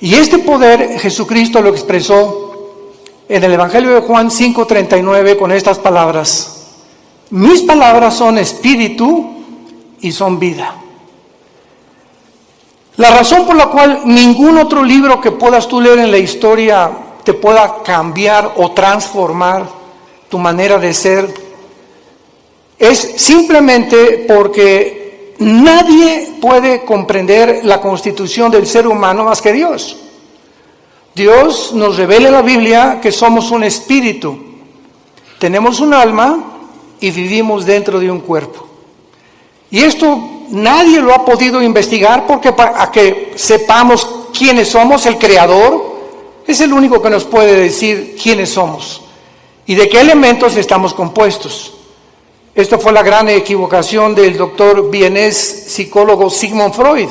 Y este poder Jesucristo lo expresó en el Evangelio de Juan 5:39 con estas palabras: mis palabras son espíritu y son vida. La razón por la cual ningún otro libro que puedas tú leer en la historia te pueda cambiar o transformar tu manera de ser es simplemente porque nadie puede comprender la constitución del ser humano más que Dios. Dios nos revela en la Biblia que somos un espíritu, tenemos un alma y vivimos dentro de un cuerpo. Y esto nadie lo ha podido investigar, porque para que sepamos quiénes somos, el Creador es el único que nos puede decir quiénes somos y de qué elementos estamos compuestos. Esto fue la gran equivocación del doctor vienés psicólogo Sigmund Freud,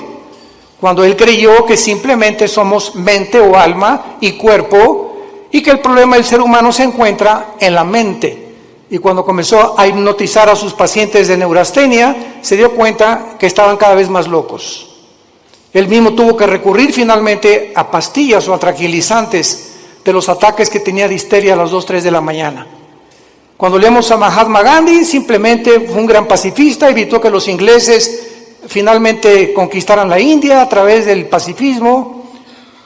cuando él creyó que simplemente somos mente o alma y cuerpo, y que el problema del ser humano se encuentra en la mente. Y cuando comenzó a hipnotizar a sus pacientes de neurastenia, se dio cuenta que estaban cada vez más locos. Él mismo tuvo que recurrir finalmente a pastillas o a tranquilizantes de los ataques que tenía de histeria a las 2, 3 de la mañana. Cuando leemos a Mahatma Gandhi, simplemente fue un gran pacifista, evitó que los ingleses finalmente conquistaran la India a través del pacifismo.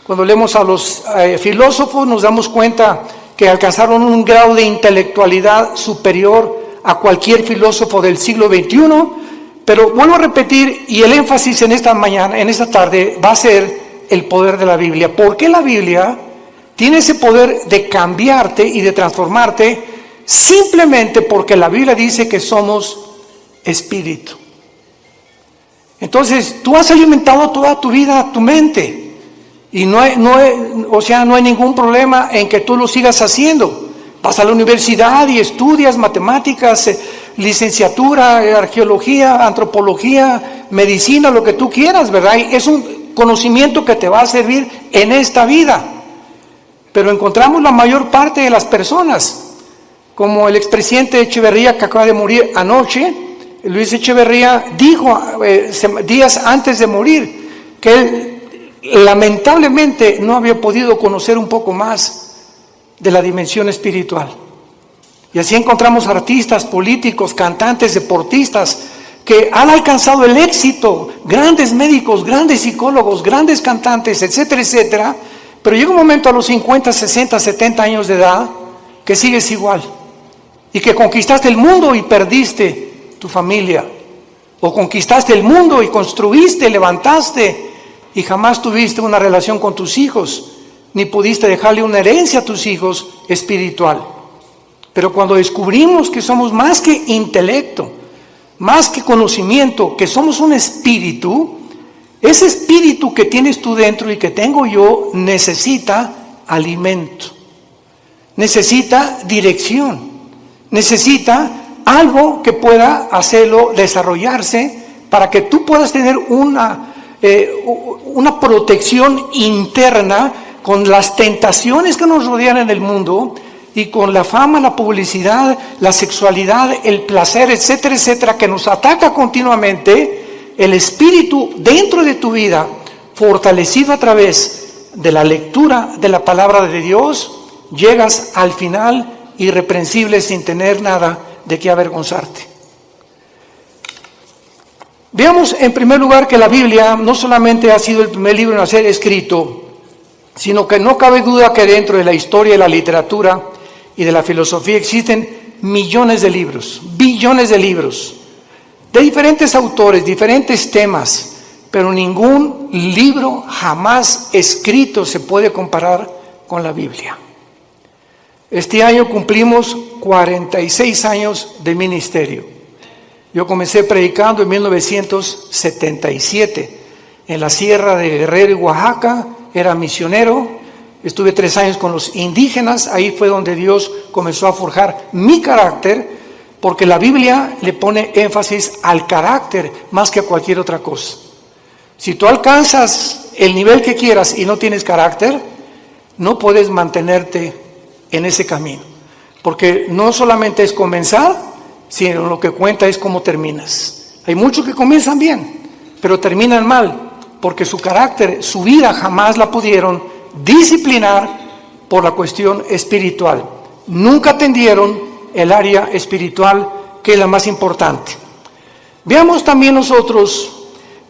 Cuando leemos a los filósofos, nos damos cuenta que alcanzaron un grado de intelectualidad superior a cualquier filósofo del siglo XXI, pero vuelvo a repetir, y el énfasis en esta mañana, en esta tarde, va a ser el poder de la Biblia. ¿Por qué la Biblia tiene ese poder de cambiarte y de transformarte? Simplemente porque la Biblia dice que somos espíritu. Entonces, tú has alimentado toda tu vida tu mente. Y no hay ningún problema en que tú lo sigas haciendo. Vas a la universidad y estudias matemáticas, licenciatura, arqueología, antropología, medicina, lo que tú quieras, ¿verdad? Y es un conocimiento que te va a servir en esta vida. Pero encontramos la mayor parte de las personas, como el expresidente Echeverría, que acaba de morir anoche. Luis Echeverría dijo días antes de morir que él lamentablemente no había podido conocer un poco más de la dimensión espiritual. Y así encontramos artistas, políticos, cantantes, deportistas que han alcanzado el éxito, grandes médicos, grandes psicólogos, grandes cantantes, etcétera, etcétera, pero llega un momento a los 50, 60, 70 años de edad que sigues igual y que conquistaste el mundo y perdiste tu familia, o conquistaste el mundo y construiste, levantaste y jamás tuviste una relación con tus hijos, ni pudiste dejarle una herencia a tus hijos espiritual. Pero cuando descubrimos que somos más que intelecto, más que conocimiento, que somos un espíritu, ese espíritu que tienes tú dentro y que tengo yo necesita alimento, necesita dirección, necesita algo que pueda hacerlo desarrollarse para que tú puedas tener una protección interna con las tentaciones que nos rodean en el mundo y con la fama, la publicidad, la sexualidad, el placer, etcétera, etcétera, que nos ataca continuamente. El espíritu dentro de tu vida, fortalecido a través de la lectura de la palabra de Dios, llegas al final irreprensible sin tener nada de qué avergonzarte. Veamos en primer lugar que la Biblia no solamente ha sido el primer libro en ser escrito, sino que no cabe duda que dentro de la historia de la literatura y de la filosofía existen millones de libros, billones de libros, de diferentes autores, diferentes temas, pero ningún libro jamás escrito se puede comparar con la Biblia. Este año cumplimos 46 años de ministerio. Yo comencé predicando en 1977 en la Sierra de Guerrero y Oaxaca, era misionero, estuve 3 años con los indígenas, ahí fue donde Dios comenzó a forjar mi carácter, porque la Biblia le pone énfasis al carácter más que a cualquier otra cosa. Si tú alcanzas el nivel que quieras y no tienes carácter, no puedes mantenerte en ese camino, porque no solamente es comenzar, sino lo que cuenta es cómo terminas. Hay muchos que comienzan bien, pero terminan mal, porque su carácter, su vida jamás la pudieron disciplinar por la cuestión espiritual. Nunca atendieron el área espiritual, que es la más importante. Veamos también nosotros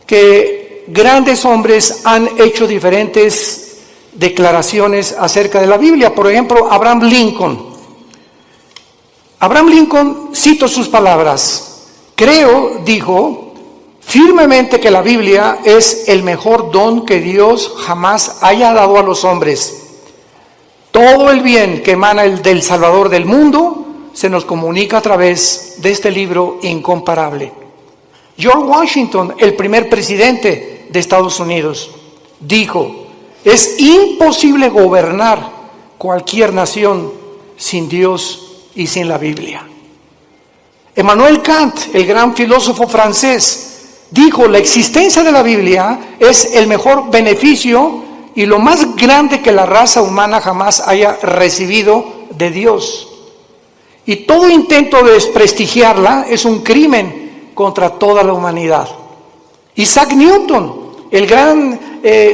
que grandes hombres han hecho diferentes declaraciones acerca de la Biblia. Por ejemplo, Abraham Lincoln. Abraham Lincoln, cito sus palabras: creo, dijo, firmemente que la Biblia es el mejor don que Dios jamás haya dado a los hombres. Todo el bien que emana del Salvador del mundo se nos comunica a través de este libro incomparable. George Washington, el primer presidente de Estados Unidos, dijo: es imposible gobernar cualquier nación sin Dios y sin la Biblia. Emmanuel Kant, el gran filósofo francés, dijo: la existencia de la Biblia es el mejor beneficio y lo más grande que la raza humana jamás haya recibido de Dios. Y todo intento de desprestigiarla es un crimen contra toda la humanidad. Isaac Newton, el gran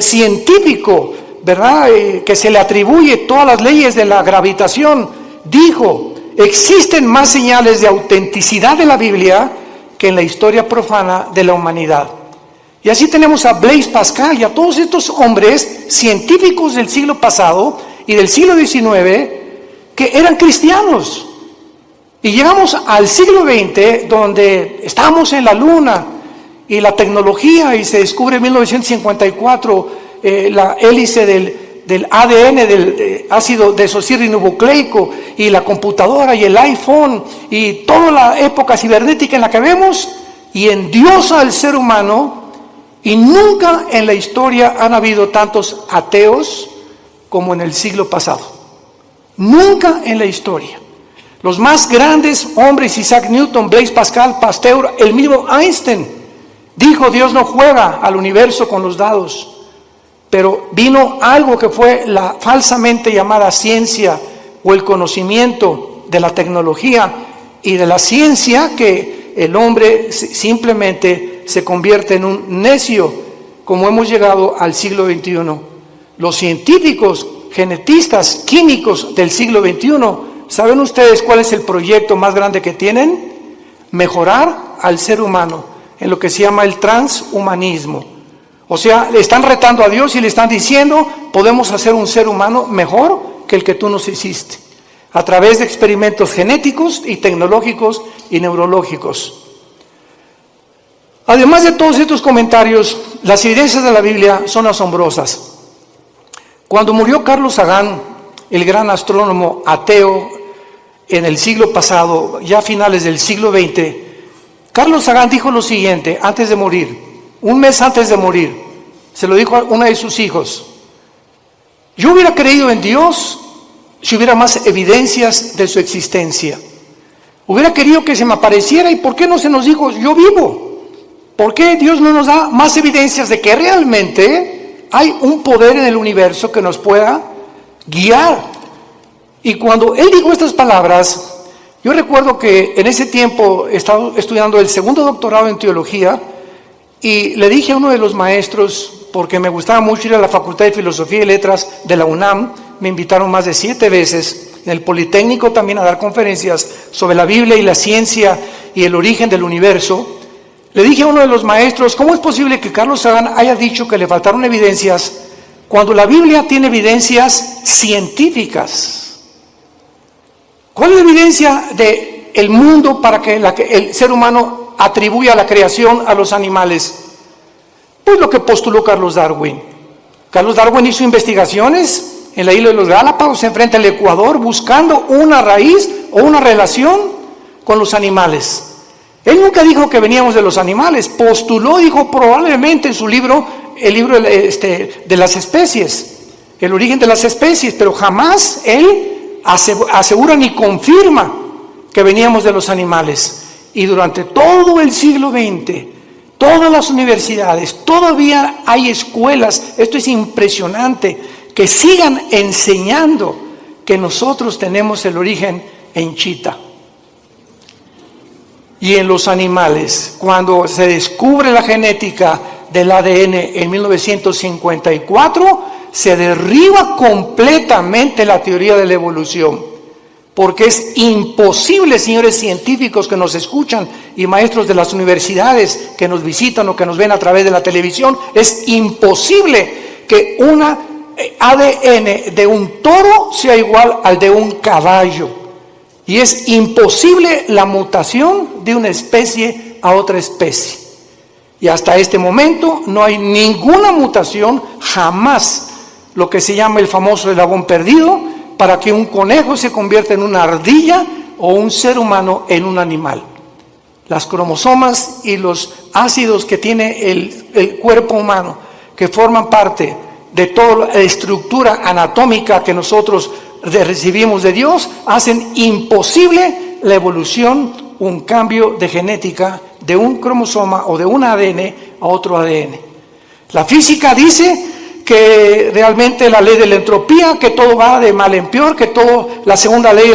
científico, ¿verdad?, que se le atribuye todas las leyes de la gravitación, dijo: existen más señales de autenticidad de la Biblia que en la historia profana de la humanidad. Y así tenemos a Blaise Pascal y a todos estos hombres científicos del siglo pasado y del siglo XIX que eran cristianos. Y llegamos al siglo XX, donde estamos en la luna y la tecnología, y se descubre en 1954 la hélice del ADN, del ácido desoxirribonucleico, y la computadora y el iPhone y toda la época cibernética en la que vemos, y endiosa al ser humano. Y nunca en la historia han habido tantos ateos como en el siglo pasado. Nunca en la historia. Los más grandes hombres, Isaac Newton, Blaise Pascal, Pasteur, el mismo Einstein, dijo: Dios no juega al universo con los dados. Pero vino algo que fue la falsamente llamada ciencia, o el conocimiento de la tecnología y de la ciencia, que el hombre simplemente se convierte en un necio, como hemos llegado al siglo XXI. Los científicos, genetistas, químicos del siglo XXI, ¿saben ustedes cuál es el proyecto más grande que tienen? Mejorar al ser humano en lo que se llama el transhumanismo. O sea, le están retando a Dios y le están diciendo: podemos hacer un ser humano mejor que el que tú nos hiciste, a través de experimentos genéticos y tecnológicos y neurológicos. Además de todos estos comentarios, las evidencias de la Biblia son asombrosas. Cuando murió Carlos Sagan, el gran astrónomo ateo en el siglo pasado, ya a finales del siglo XX, Carlos Sagan dijo lo siguiente antes de morir, un mes antes de morir. Se lo dijo a uno de sus hijos: yo hubiera creído en Dios si hubiera más evidencias de su existencia. Hubiera querido que se me apareciera. ¿Y por qué no se nos dijo: yo vivo? ¿Por qué Dios no nos da más evidencias de que realmente hay un poder en el universo que nos pueda guiar? Y cuando él dijo estas palabras, yo recuerdo que en ese tiempo estaba estudiando el segundo doctorado en teología, y le dije a uno de los maestros, porque me gustaba mucho ir a la Facultad de Filosofía y Letras de la UNAM, me invitaron más de 7 veces, en el Politécnico también, a dar conferencias sobre la Biblia y la ciencia y el origen del universo. Le dije a uno de los maestros: ¿cómo es posible que Carlos Sagan haya dicho que le faltaron evidencias cuando la Biblia tiene evidencias científicas? ¿Cuál es la evidencia del mundo para que el ser humano atribuya la creación a los animales? Pues lo que postuló Carlos Darwin. Carlos Darwin hizo investigaciones en la isla de los Galápagos, enfrente al Ecuador, buscando una raíz o una relación con los animales. Él nunca dijo que veníamos de los animales, postuló, dijo probablemente en su libro, el libro de las especies, el origen de las especies, pero jamás él asegura ni confirma que veníamos de los animales. Y durante todo el siglo XX, todas las universidades, todavía hay escuelas, esto es impresionante, que sigan enseñando que nosotros tenemos el origen en Chita y en los animales. Cuando se descubre la genética del ADN en 1954, se derriba completamente la teoría de la evolución. Porque es imposible, señores científicos que nos escuchan y maestros de las universidades que nos visitan o que nos ven a través de la televisión, es imposible que una ADN de un toro sea igual al de un caballo. Y es imposible la mutación de una especie a otra especie. Y hasta este momento no hay ninguna mutación, jamás, lo que se llama el famoso eslabón perdido, para que un conejo se convierta en una ardilla o un ser humano en un animal. Las cromosomas y los ácidos que tiene el cuerpo humano, que forman parte de toda la estructura anatómica que nosotros recibimos de Dios, hacen imposible la evolución, un cambio de genética de un cromosoma o de un ADN a otro ADN. La física dice que realmente la ley de la entropía, que todo va de mal en peor, que todo, la segunda ley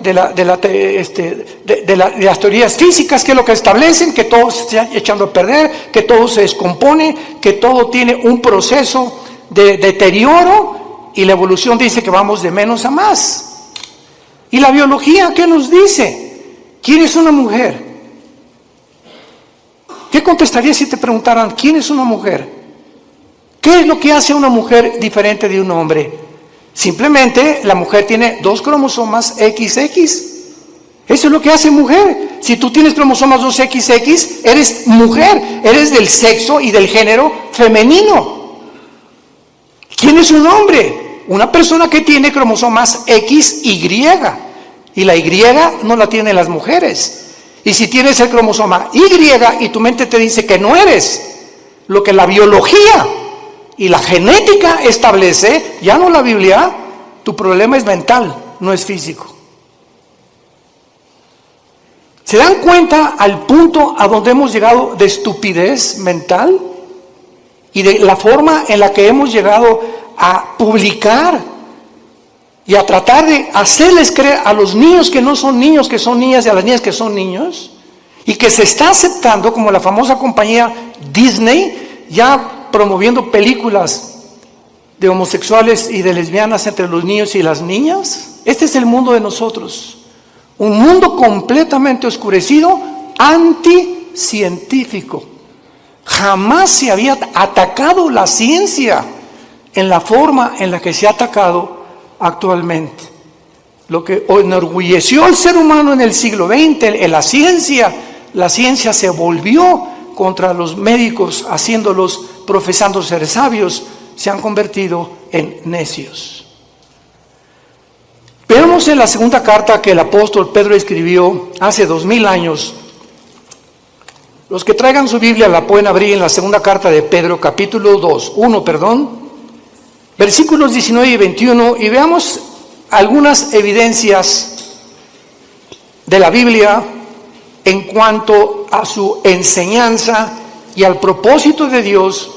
de las teorías físicas, que es lo que establecen, que todo se está echando a perder, que todo se descompone, que todo tiene un proceso de deterioro, y la evolución dice que vamos de menos a más. ¿Y la biología qué nos dice? ¿Quién es una mujer? ¿Qué contestarías si te preguntaran quién es una mujer? ¿Qué es lo que hace a una mujer diferente de un hombre? Simplemente la mujer tiene 2 cromosomas XX. Eso es lo que hace mujer. Si tú tienes cromosomas 2XX, eres mujer, eres del sexo y del género femenino. ¿Quién es un hombre? Una persona que tiene cromosomas XY. Y la Y no la tienen las mujeres. Y si tienes el cromosoma Y y tu mente te dice que no eres lo que la biología y la genética establece, ya no la Biblia, tu problema es mental, no es físico. ¿Se dan cuenta al punto a donde hemos llegado de estupidez mental? Y de la forma en la que hemos llegado a publicar y a tratar de hacerles creer a los niños que no son niños, que son niñas, y a las niñas que son niños, y que se está aceptando como la famosa compañía Disney, ya promoviendo películas de homosexuales y de lesbianas entre los niños y las niñas. Este es el mundo de nosotros, un mundo completamente oscurecido, anticientífico. Jamás se había atacado la ciencia en la forma en la que se ha atacado actualmente. Lo que enorgulleció al ser humano en el siglo XX, en la ciencia se volvió contra los médicos, haciéndolos, profesando ser sabios, se han convertido en necios. Veamos en la segunda carta que el apóstol Pedro escribió hace 2000 años. Los que traigan su Biblia la pueden abrir en la segunda carta de Pedro, capítulo 1, versículos 19 y 21, y veamos algunas evidencias de la Biblia en cuanto a su enseñanza y al propósito de Dios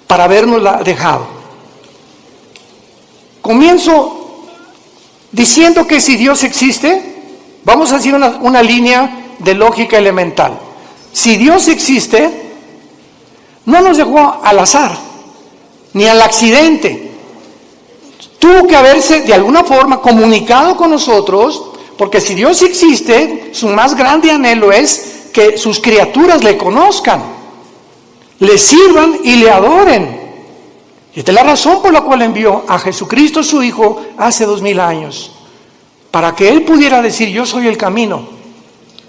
para habernosla dejado. Comienzo diciendo que si Dios existe, vamos a hacer una línea de lógica elemental. Si Dios existe, no nos dejó al azar, ni al accidente. Tuvo que haberse de alguna forma comunicado con nosotros, porque si Dios existe, su más grande anhelo es que sus criaturas le conozcan, le sirvan y le adoren. Y esta es la razón por la cual envió a Jesucristo su Hijo hace 2000 años, para que Él pudiera decir: yo soy el camino,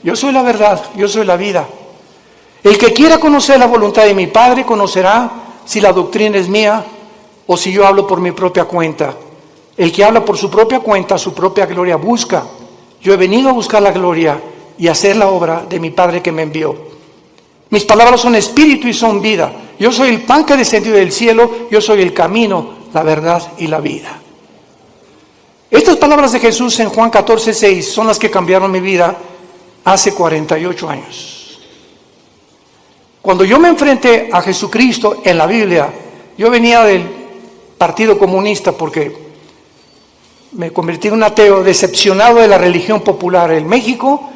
yo soy la verdad, yo soy la vida. El que quiera conocer la voluntad de mi Padre conocerá si la doctrina es mía o si yo hablo por mi propia cuenta. El que habla por su propia cuenta, su propia gloria busca. Yo he venido a buscar la gloria y a hacer la obra de mi Padre que me envió. Mis palabras son espíritu y son vida. Yo soy el pan que ha descendido del cielo, yo soy el camino, la verdad y la vida. Estas palabras de Jesús en Juan 14:6 son las que cambiaron mi vida hace 48 años. Cuando yo me enfrenté a Jesucristo en la Biblia, yo venía del Partido Comunista porque me convertí en un ateo decepcionado de la religión popular en México.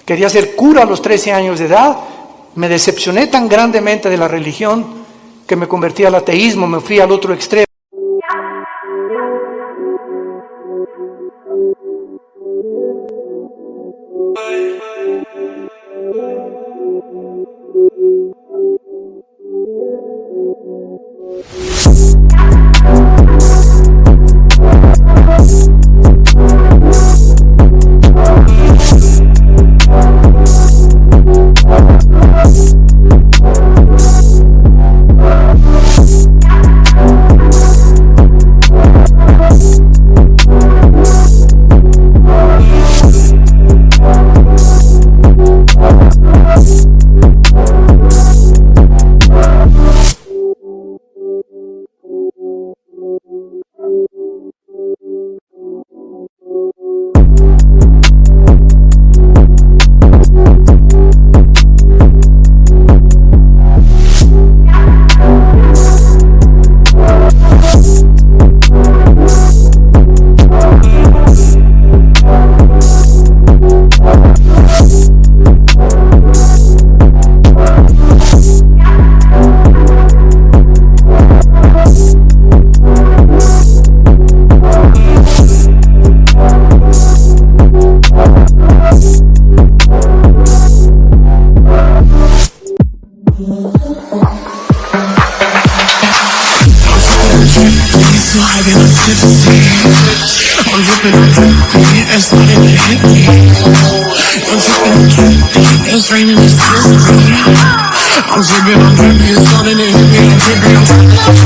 Quería ser cura a los 13 años de edad, Me decepcioné tan grandemente de la religión que me convertí al ateísmo, me fui al otro extremo. It's raining, it's slippery. I'm dripping, it's flooding, it hit me, I'm dripping, I'm dripping.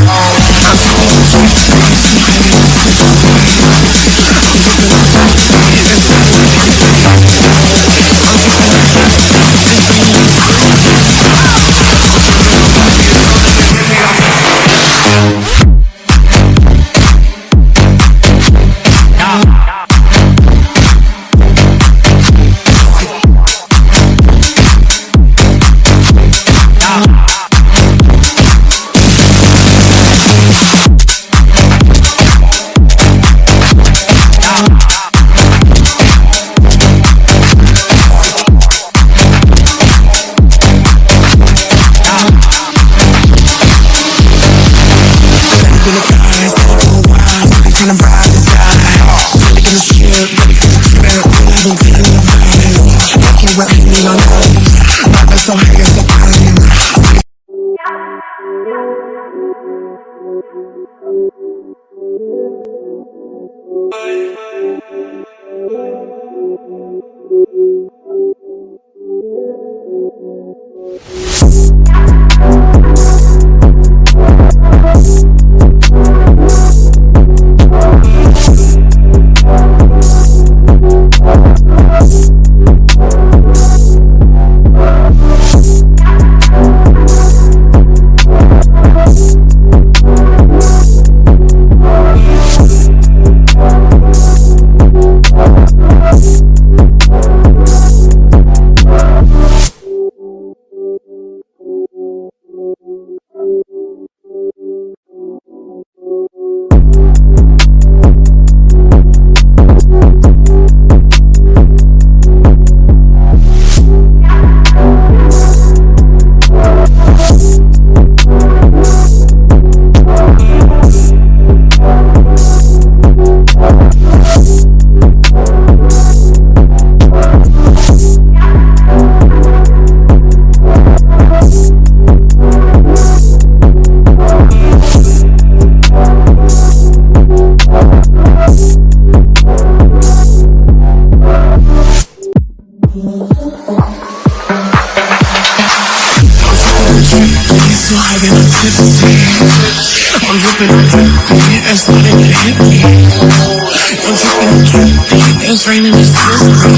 It's raining, it's slippery. I'm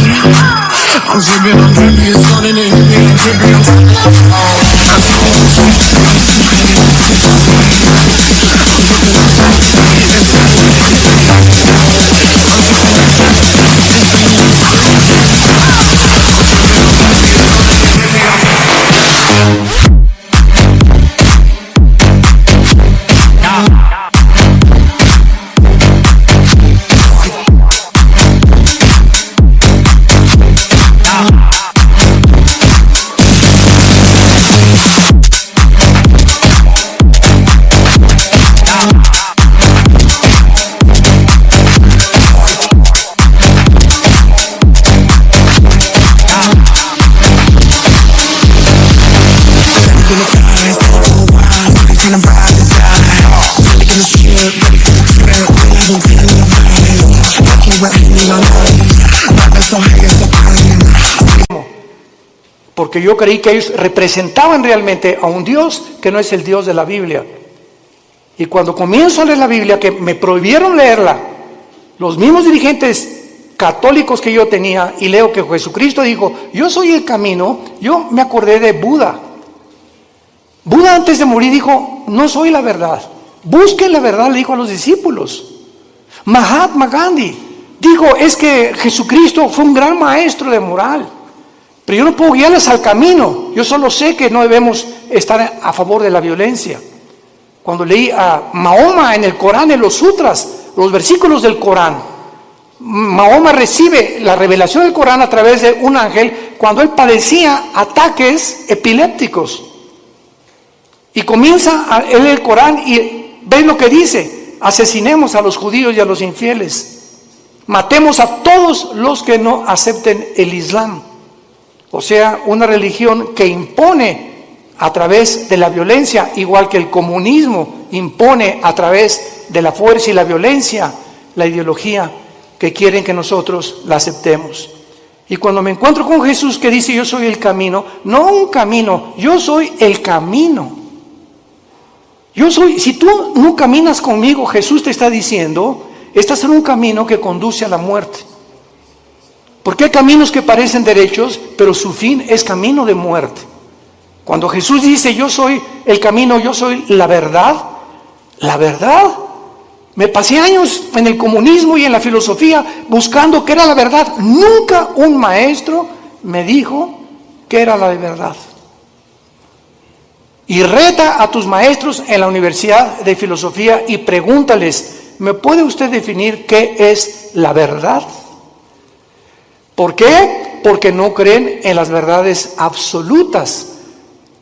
dripping, it's flooding, it hit me, I'm dripping, I'm dripping. porque yo creí que ellos representaban realmente a un Dios que no es el Dios de la Biblia. Y cuando comienzo a leer la Biblia, que me prohibieron leerla, los mismos dirigentes católicos que yo tenía, y leo que Jesucristo dijo, yo soy el camino, yo me acordé de Buda. Buda antes de morir dijo, no soy la verdad, busquen la verdad, le dijo a los discípulos. Mahatma Gandhi dijo, es que Jesucristo fue un gran maestro de moral, pero yo no puedo guiarles al camino, yo solo sé que no debemos estar a favor de la violencia. Cuando leí a Mahoma en el Corán, en los sutras, los versículos del Corán, Mahoma recibe la revelación del Corán a través de un ángel cuando él padecía ataques epilépticos. Y comienza a leer el Corán y ve lo que dice: asesinemos a los judíos y a los infieles, matemos a todos los que no acepten el Islam. O sea, una religión que impone a través de la violencia, igual que el comunismo impone a través de la fuerza y la violencia, la ideología que quieren que nosotros la aceptemos. Y cuando me encuentro con Jesús que dice yo soy el camino, no un camino, yo soy el camino. Yo soy, si tú no caminas conmigo, Jesús te está diciendo, estás en un camino que conduce a la muerte. Porque hay caminos que parecen derechos, pero su fin es camino de muerte. Cuando Jesús dice yo soy el camino, yo soy la verdad, me pasé años en el comunismo y en la filosofía buscando qué era la verdad. Nunca un maestro me dijo qué era la verdad. Y reta a tus maestros en la Universidad de Filosofía y pregúntales, ¿me puede usted definir qué es la verdad? ¿Por qué? Porque no creen en las verdades absolutas.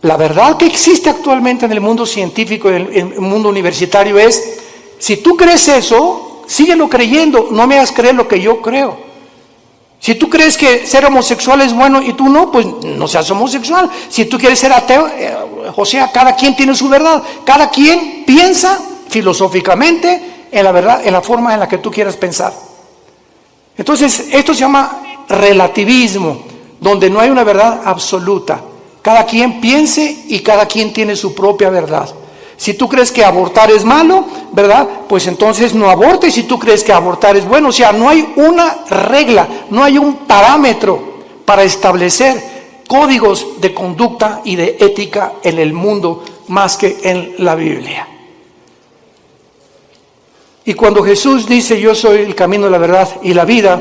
La verdad que existe actualmente en el mundo científico y en el mundo universitario es, si tú crees eso, síguelo creyendo, no me hagas creer lo que yo creo. Si tú crees que ser homosexual es bueno y tú no, pues no seas homosexual. Si tú quieres ser ateo, o sea, cada quien tiene su verdad. Cada quien piensa filosóficamente en la verdad, en la forma en la que tú quieras pensar. Entonces, esto se llama relativismo, donde no hay una verdad absoluta. Cada quien piense y cada quien tiene su propia verdad. Si tú crees que abortar es malo, ¿verdad? Pues entonces no abortes. Si tú crees que abortar es bueno, o sea, no hay una regla, no hay un parámetro para establecer códigos de conducta y de ética en el mundo más que en la Biblia. Y cuando Jesús dice yo soy el camino, la verdad y la vida,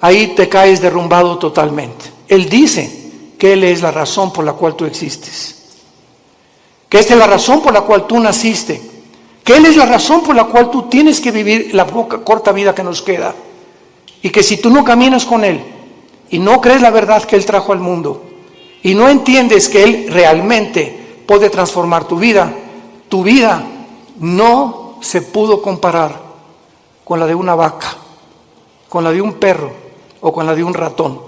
ahí te caes derrumbado totalmente. Él dice que Él es la razón por la cual tú existes. Que esta es la razón por la cual tú naciste, que Él es la razón por la cual tú tienes que vivir la corta vida que nos queda, y que si tú no caminas con Él y no crees la verdad que Él trajo al mundo y no entiendes que Él realmente puede transformar tu vida no se pudo comparar con la de una vaca, con la de un perro o con la de un ratón.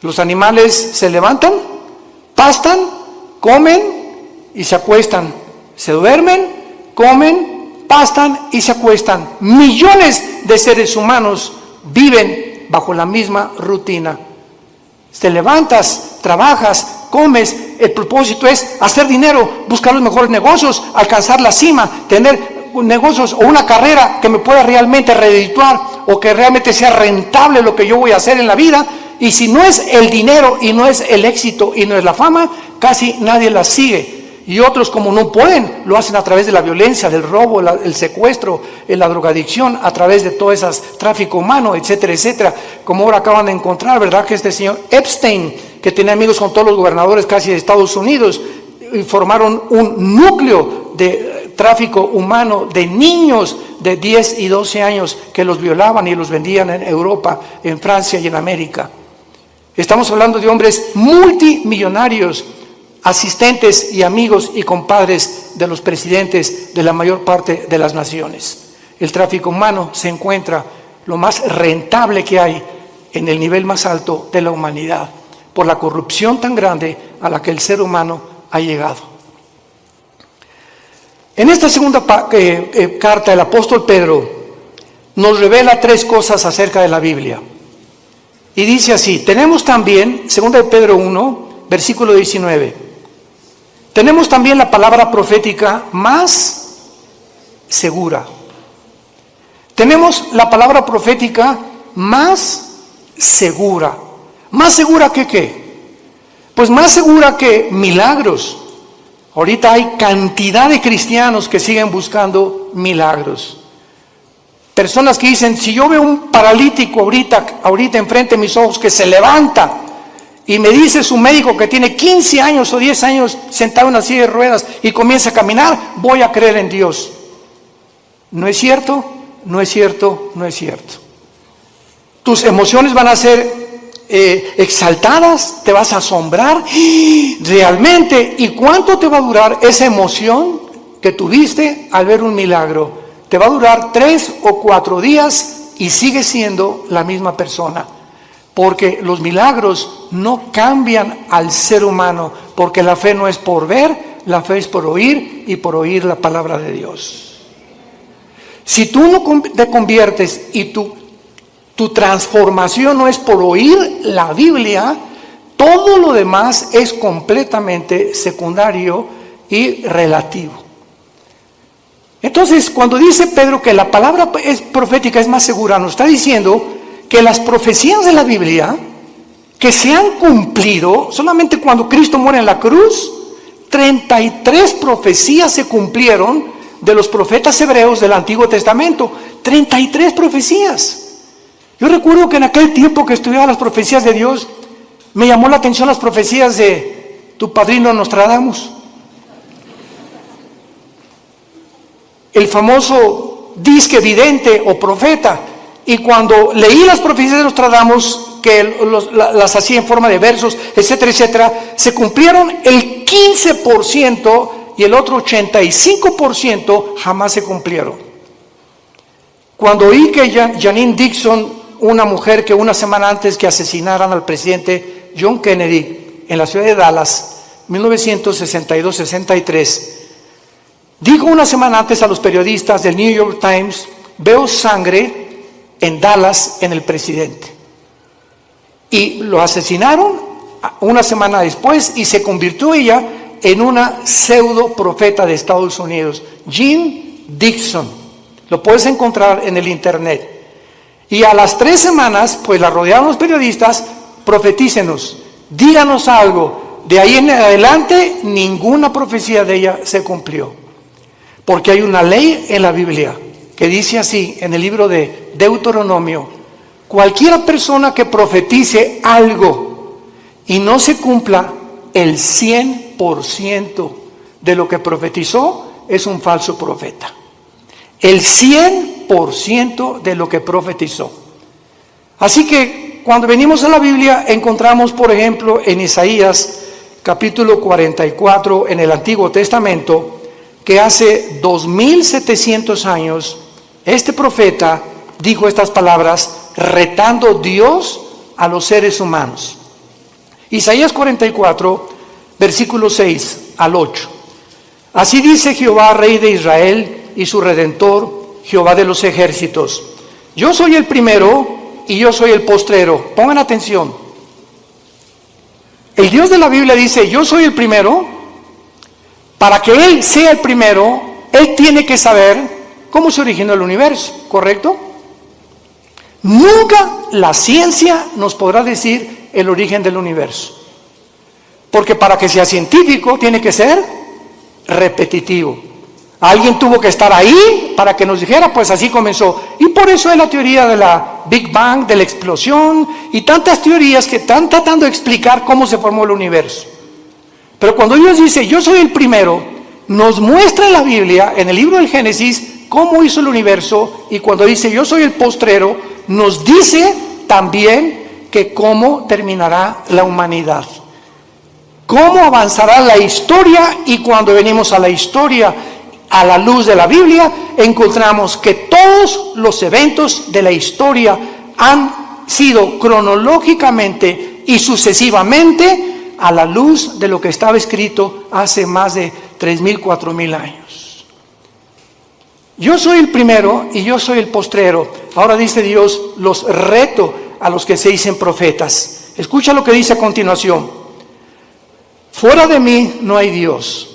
Los animales se levantan, pastan, comen y se acuestan, se duermen, comen, pastan y se acuestan. Millones de seres humanos viven bajo la misma rutina. Te levantas, trabajas, comes, el propósito es hacer dinero, buscar los mejores negocios, alcanzar la cima, tener negocios o una carrera que me pueda realmente redituar o que realmente sea rentable lo que yo voy a hacer en la vida. Y si no es el dinero y no es el éxito y no es la fama, casi nadie la sigue. Y otros, como no pueden, lo hacen a través de la violencia, del robo, el secuestro, la drogadicción, a través de todo ese tráfico humano, etcétera, etcétera. Como ahora acaban de encontrar, ¿verdad? Que este señor Epstein, que tenía amigos con todos los gobernadores casi de Estados Unidos, y formaron un núcleo de tráfico humano de niños de 10 y 12 años que los violaban y los vendían en Europa, en Francia y en América. Estamos hablando de hombres multimillonarios, asistentes y amigos y compadres de los presidentes de la mayor parte de las naciones. El tráfico humano se encuentra lo más rentable que hay en el nivel más alto de la humanidad, por la corrupción tan grande a la que el ser humano ha llegado. En esta segunda carta, el apóstol Pedro nos revela tres cosas acerca de la Biblia. Y dice así, tenemos también, 2 de Pedro 1, versículo 19, tenemos también la palabra profética más segura. Tenemos la palabra profética más segura. ¿Más segura que qué? Pues más segura que milagros. Ahorita hay cantidad de cristianos que siguen buscando milagros. Personas que dicen, si yo veo un paralítico ahorita enfrente de mis ojos que se levanta y me dice su médico que tiene 15 años o 10 años sentado en una silla de ruedas y comienza a caminar, voy a creer en Dios. ¿No es cierto? No es cierto, no es cierto. Tus emociones van a ser exaltadas, te vas a asombrar realmente. ¿Y cuánto te va a durar esa emoción que tuviste al ver un milagro? Te va a durar 3 o 4 días y sigues siendo la misma persona. Porque los milagros no cambian al ser humano, porque la fe no es por ver, la fe es por oír y por oír la palabra de Dios. Si tú no te conviertes y tu transformación no es por oír la Biblia, todo lo demás es completamente secundario y relativo. Entonces, cuando dice Pedro que la palabra es profética, es más segura, nos está diciendo que las profecías de la Biblia que se han cumplido, solamente cuando Cristo muere en la cruz, 33 profecías se cumplieron de los profetas hebreos del Antiguo Testamento. 33 profecías. Yo recuerdo que en aquel tiempo que estudiaba las profecías de Dios, me llamó la atención las profecías de tu padrino Nostradamus. El famoso disque vidente o profeta. Y cuando leí las profecías de Nostradamus, que las hacía en forma de versos, etcétera, etcétera, se cumplieron el 15% y el otro 85% jamás se cumplieron. Cuando oí que Janine Dixon, una mujer que una semana antes que asesinaran al presidente John Kennedy en la ciudad de Dallas, 1962-63, dijo una semana antes a los periodistas del New York Times, veo sangre en Dallas en el presidente. Y lo asesinaron una semana después y se convirtió ella en una pseudo profeta de Estados Unidos, Jean Dixon. Lo puedes encontrar en el internet. Y a las 3 semanas, pues la rodearon los periodistas, profetícenos, díganos algo. De ahí en adelante, ninguna profecía de ella se cumplió. Porque hay una ley en la Biblia que dice así, en el libro de Deuteronomio, cualquier persona que profetice algo y no se cumpla el 100% de lo que profetizó, es un falso profeta. El 100% de lo que profetizó. Así que cuando venimos a la Biblia encontramos, por ejemplo, en Isaías capítulo 44 en el Antiguo Testamento, que hace 2700 años este profeta dijo estas palabras retando Dios a los seres humanos. Isaías 44, versículo 6 al 8. Así dice Jehová, Rey de Israel y su Redentor, Jehová de los ejércitos. Yo soy el primero y yo soy el postrero. Pongan atención. El Dios de la Biblia dice, yo soy el primero. Para que Él sea el primero, Él tiene que saber cómo se originó el universo, ¿correcto? Nunca la ciencia nos podrá decir el origen del universo. Porque para que sea científico tiene que ser repetitivo. Alguien tuvo que estar ahí para que nos dijera, pues así comenzó. Y por eso es la teoría de la Big Bang, de la explosión, y tantas teorías que están tratando de explicar cómo se formó el universo. Pero cuando Dios dice, yo soy el primero, nos muestra en la Biblia, en el libro del Génesis, cómo hizo el universo, y cuando dice, yo soy el postrero, nos dice también que cómo terminará la humanidad. Cómo avanzará la historia, y cuando venimos a la historia, a la luz de la Biblia, encontramos que todos los eventos de la historia han sido cronológicamente y sucesivamente a la luz de lo que estaba escrito hace más de 3,000, 4,000 años. Yo soy el primero y yo soy el postrero. Ahora dice Dios, los reto a los que se dicen profetas. Escucha lo que dice a continuación. Fuera de mí no hay Dios.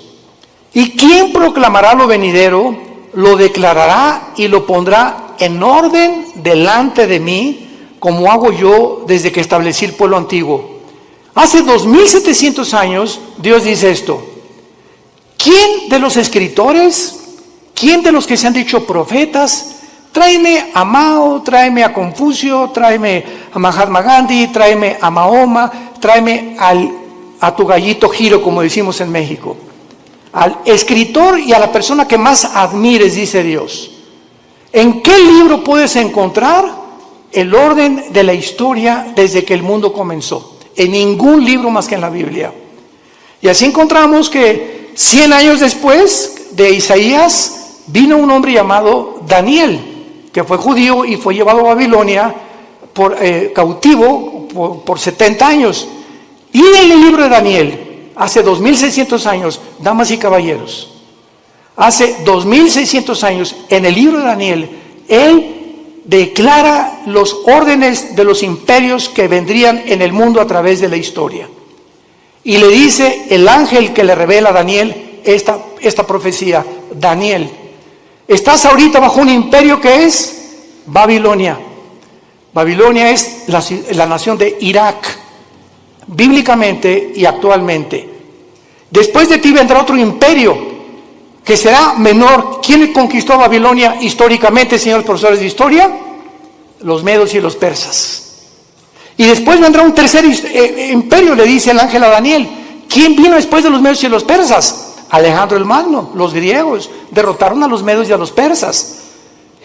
¿Y quién proclamará lo venidero? Lo declarará y lo pondrá en orden delante de mí, como hago yo desde que establecí el pueblo antiguo. Hace 2700 años Dios dice esto. ¿Quién de los escritores, quién de los que se han dicho profetas, tráeme a Mao, tráeme a Confucio, tráeme a Mahatma Gandhi, tráeme a Mahoma, tráeme a tu gallito Giro, como decimos en México? Al escritor y a la persona que más admires, dice Dios. ¿En qué libro puedes encontrar el orden de la historia desde que el mundo comenzó? En ningún libro más que en la Biblia. Y así encontramos que 100 años después de Isaías vino un hombre llamado Daniel, que fue judío y fue llevado a Babilonia cautivo por 70 años. Y en el libro de Daniel, hace 2600 años, damas y caballeros, hace 2600 años, en el libro de Daniel, él declara los órdenes de los imperios que vendrían en el mundo a través de la historia. Y le dice el ángel que le revela a Daniel esta profecía: Daniel, estás ahorita bajo un imperio que es Babilonia. Babilonia es la nación de Irak, bíblicamente y actualmente. Después de ti vendrá otro imperio que será menor. ¿Quién conquistó Babilonia históricamente, señores profesores de historia? Los medos y los persas. Y después vendrá un tercer imperio, le dice el ángel a Daniel. ¿Quién vino después de los medos y los persas? Alejandro el Magno, los griegos derrotaron a los medos y a los persas.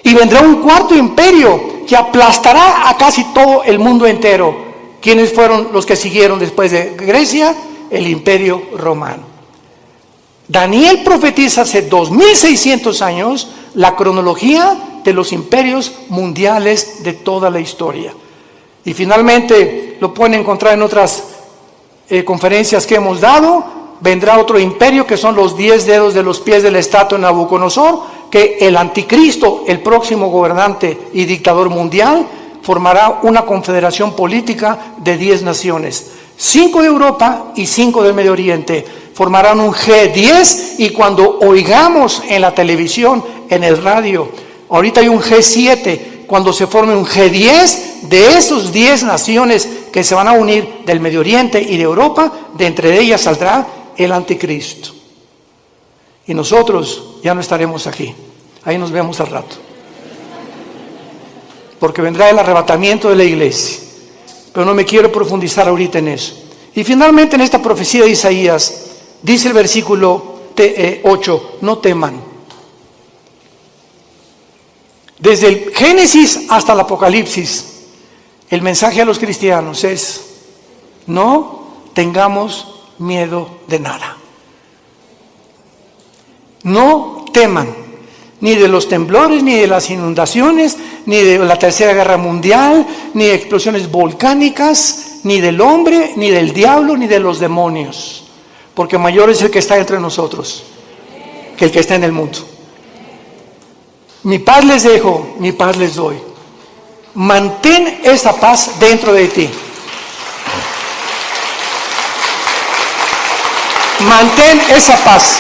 Y vendrá un cuarto imperio que aplastará a casi todo el mundo entero. ¿Quiénes fueron los que siguieron después de Grecia? El imperio romano. Daniel profetiza hace 2600 años la cronología de los imperios mundiales de toda la historia. Y finalmente lo pueden encontrar en otras conferencias que hemos dado. Vendrá otro imperio que son los 10 dedos de los pies de la estatua de Nabucodonosor, que el anticristo, el próximo gobernante y dictador mundial, formará una confederación política de 10 naciones, 5 de Europa y 5 del Medio Oriente. Formarán un G10 y cuando oigamos en la televisión, en el radio, ahorita hay un G7, cuando se forme un G10 de esos 10 naciones que se van a unir del Medio Oriente y de Europa, de entre ellas saldrá el anticristo. Y nosotros ya no estaremos aquí. Ahí nos vemos al rato. Porque vendrá el arrebatamiento de la iglesia. Pero no me quiero profundizar ahorita en eso. Y finalmente en esta profecía de Isaías, dice el versículo 8, no teman. Desde el Génesis hasta el Apocalipsis, el mensaje a los cristianos es: no tengamos miedo de nada. No teman, ni de los temblores, ni de las inundaciones, ni de la Tercera Guerra Mundial, ni de explosiones volcánicas, ni del hombre, ni del diablo, ni de los demonios. Porque mayor es el que está entre nosotros que el que está en el mundo. Mi paz les dejo, mi paz les doy. Mantén esa paz dentro de ti. Mantén esa paz.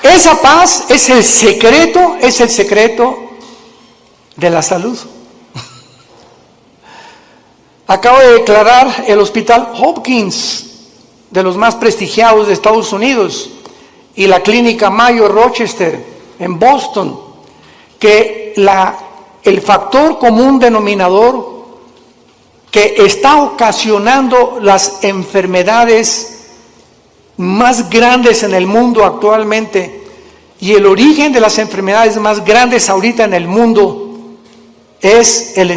Esa paz es el secreto de la salud. Acabo de declarar el Hospital Hopkins, de los más prestigiados de Estados Unidos, y la Clínica Mayo Rochester en Boston, que el factor común denominador que está ocasionando las enfermedades más grandes en el mundo actualmente y el origen de las enfermedades más grandes ahorita en el mundo es el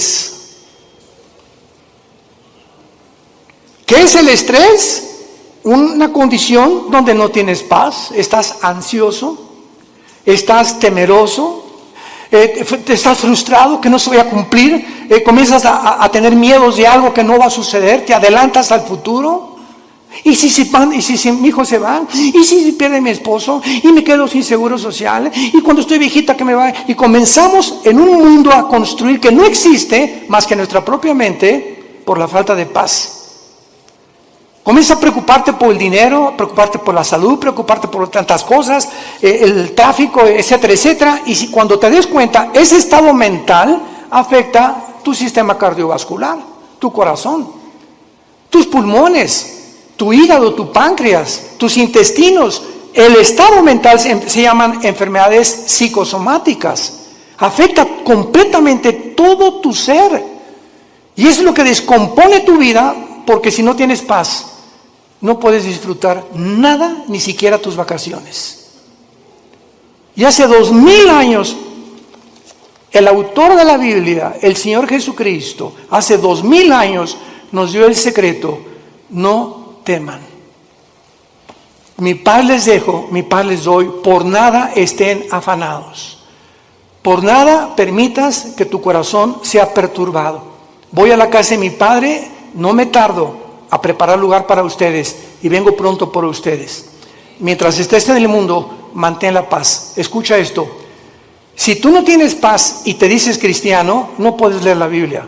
estrés. ¿Qué es el estrés? Una condición donde no tienes paz, estás ansioso, estás temeroso, te estás frustrado que no se vaya a cumplir, comienzas a tener miedos de algo que no va a suceder, te adelantas al futuro. ¿Y si mi hijo se va? ¿Y si pierde mi esposo? ¿Y me quedo sin seguro social? ¿Y cuando estoy viejita que me va? Y comenzamos en un mundo a construir que no existe más que nuestra propia mente por la falta de paz. Comienza a preocuparte por el dinero, a preocuparte por la salud, preocuparte por tantas cosas, el tráfico, etcétera, etcétera. Y si cuando te des cuenta, ese estado mental afecta tu sistema cardiovascular, tu corazón, tus pulmones, tu hígado, tu páncreas, tus intestinos. El estado mental se llaman enfermedades psicosomáticas. Afecta completamente todo tu ser. Y es lo que descompone tu vida, porque si no tienes paz, no puedes disfrutar nada, ni siquiera tus vacaciones. Y hace 2000 años, el autor de la Biblia, el Señor Jesucristo, hace 2000 años nos dio el secreto: no teman. Mi paz les dejo, mi paz les doy, por nada estén afanados. Por nada permitas que tu corazón sea perturbado. Voy a la casa de mi Padre, no me tardo a preparar lugar para ustedes y vengo pronto por ustedes. Mientras estés en el mundo, mantén la paz. Escucha esto: si tú no tienes paz y te dices cristiano, no puedes leer la Biblia.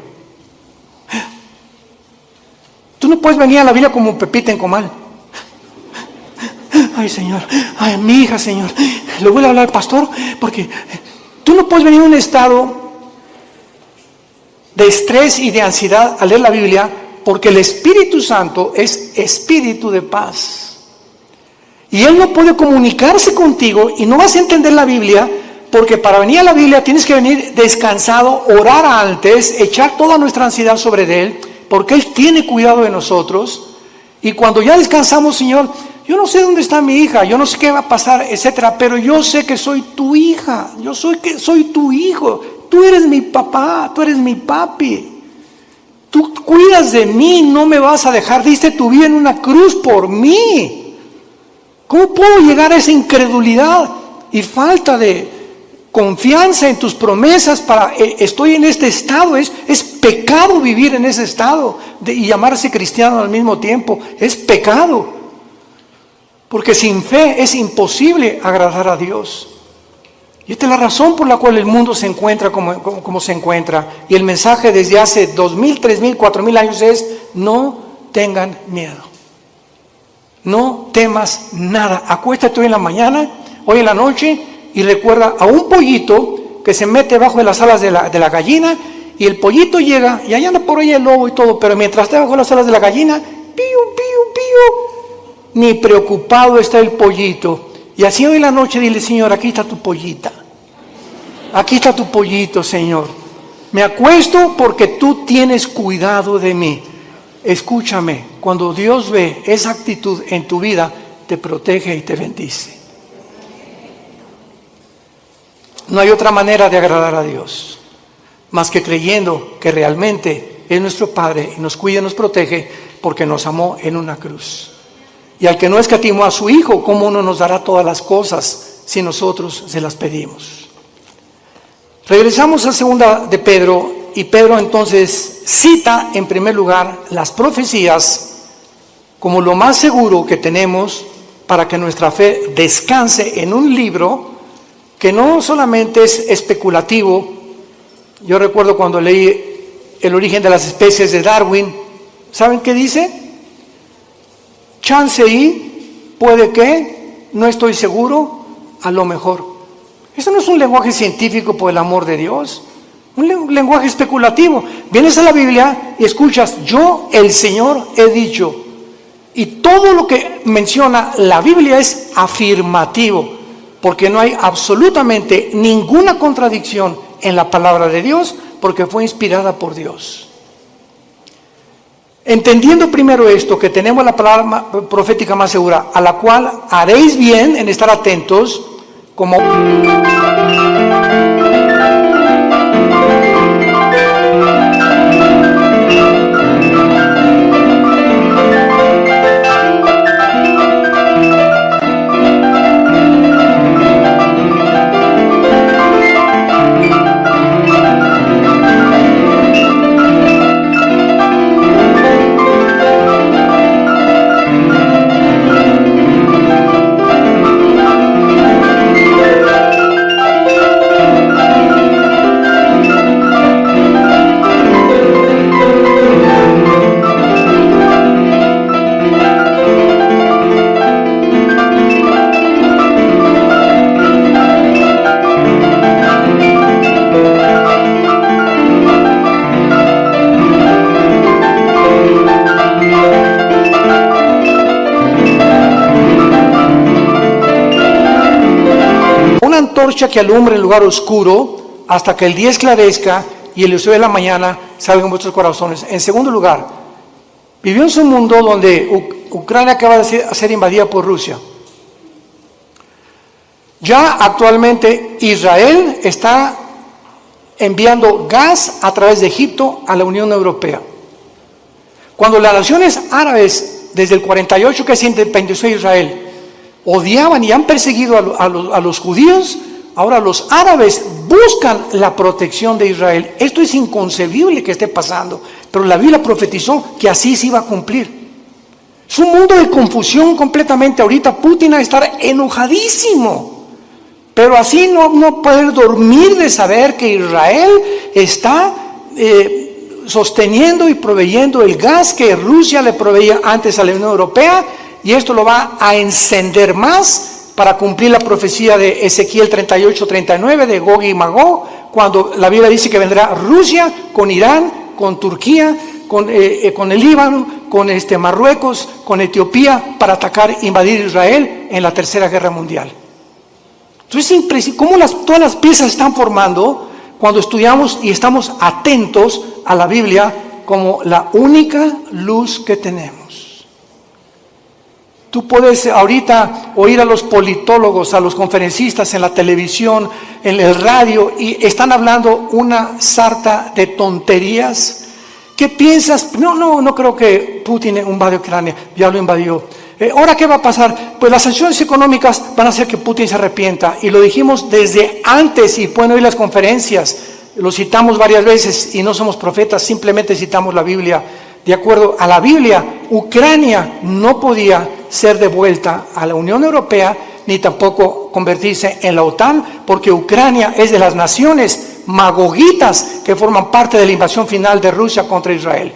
Tú no puedes venir a la Biblia como Pepita en comal. Ay, Señor, ay, mi hija, Señor, le voy a hablar al pastor, porque tú no puedes venir en un estado de estrés y de ansiedad a leer la Biblia, porque el Espíritu Santo es espíritu de paz. Y Él no puede comunicarse contigo y no vas a entender la Biblia, porque para venir a la Biblia tienes que venir descansado, orar antes, echar toda nuestra ansiedad sobre Él, porque Él tiene cuidado de nosotros. Y cuando ya descansamos, Señor, yo no sé dónde está mi hija, yo no sé qué va a pasar, etcétera, pero yo sé que soy tu hija, soy tu hijo, tú eres mi papá, tú eres mi papi, tú cuidas de mí, no me vas a dejar, diste tu vida en una cruz por mí. ¿Cómo puedo llegar a esa incredulidad y falta de confianza en tus promesas estoy en este estado? Es pecado vivir en ese estado y llamarse cristiano al mismo tiempo. Es pecado, porque sin fe es imposible agradar a Dios. Y esta es la razón por la cual el mundo se encuentra como se encuentra. Y el mensaje desde hace 2000, 3000, 4000 años es: no tengan miedo. No temas nada. Acuéstate hoy en la mañana, hoy en la noche, y recuerda a un pollito que se mete bajo de las alas de la gallina, y el pollito llega, y allá anda por ahí el lobo y todo, pero mientras está bajo las alas de la gallina, pío, pío, pío, ni preocupado está el pollito. Y así hoy en la noche dile: Señor, aquí está tu pollita. Aquí está tu pollito, Señor. Me acuesto porque tú tienes cuidado de mí. Escúchame, cuando Dios ve esa actitud en tu vida, te protege y te bendice. No hay otra manera de agradar a Dios más que creyendo que realmente es nuestro Padre y nos cuida y nos protege porque nos amó en una cruz. Y al que no escatimó a su Hijo, ¿cómo no nos dará todas las cosas si nosotros se las pedimos? Regresamos a segunda de Pedro, y Pedro entonces cita en primer lugar las profecías como lo más seguro que tenemos para que nuestra fe descanse en un libro que no solamente es especulativo. Yo recuerdo cuando leí El origen de las especies de Darwin, ¿saben qué dice? Chance y, puede que, no estoy seguro, a lo mejor. Eso no es un lenguaje científico, por el amor de Dios, un lenguaje especulativo. Vienes a la Biblia y escuchas: yo, el Señor, he dicho. Y todo lo que menciona la Biblia es afirmativo, porque no hay absolutamente ninguna contradicción en la palabra de Dios, porque fue inspirada por Dios. Entendiendo primero esto, que tenemos la palabra profética más segura, a la cual haréis bien en estar atentos, como antorcha que alumbra el lugar oscuro hasta que el día esclarezca y el lucero de la mañana salga en vuestros corazones. En segundo lugar, vivimos en un mundo donde Ucrania acaba de ser invadida por Rusia. Ya actualmente Israel está enviando gas a través de Egipto a la Unión Europea. Cuando las naciones árabes, desde el 48 que se independizó Israel, odiaban y han perseguido a los judíos, ahora los árabes buscan la protección de Israel. Esto es inconcebible que esté pasando, pero la Biblia profetizó que así se iba a cumplir. Es un mundo de confusión completamente. Ahorita Putin va a estar enojadísimo, pero así no poder dormir de saber que Israel está sosteniendo y proveyendo el gas que Rusia le proveía antes a la Unión Europea, y esto lo va a encender más para cumplir la profecía de Ezequiel 38-39 de Gog y Magog, cuando la Biblia dice que vendrá Rusia con Irán, con Turquía, con el Líbano, con Marruecos, con Etiopía, para atacar, invadir Israel en la Tercera Guerra Mundial. Entonces es impresionante cómo todas las piezas están formando cuando estudiamos y estamos atentos a la Biblia como la única luz que tenemos. Tú puedes ahorita oír a los politólogos, a los conferencistas en la televisión, en el radio, y están hablando una sarta de tonterías. ¿Qué piensas? No creo que Putin invadió Ucrania, ya lo invadió. ¿Ahora qué va a pasar? Pues las sanciones económicas van a hacer que Putin se arrepienta, y lo dijimos desde antes, y pueden oír las conferencias, lo citamos varias veces, y no somos profetas, simplemente citamos la Biblia. De acuerdo a la Biblia, Ucrania no podía ser devuelta a la Unión Europea, ni tampoco convertirse en la OTAN, porque Ucrania es de las naciones magogitas que forman parte de la invasión final de Rusia contra Israel.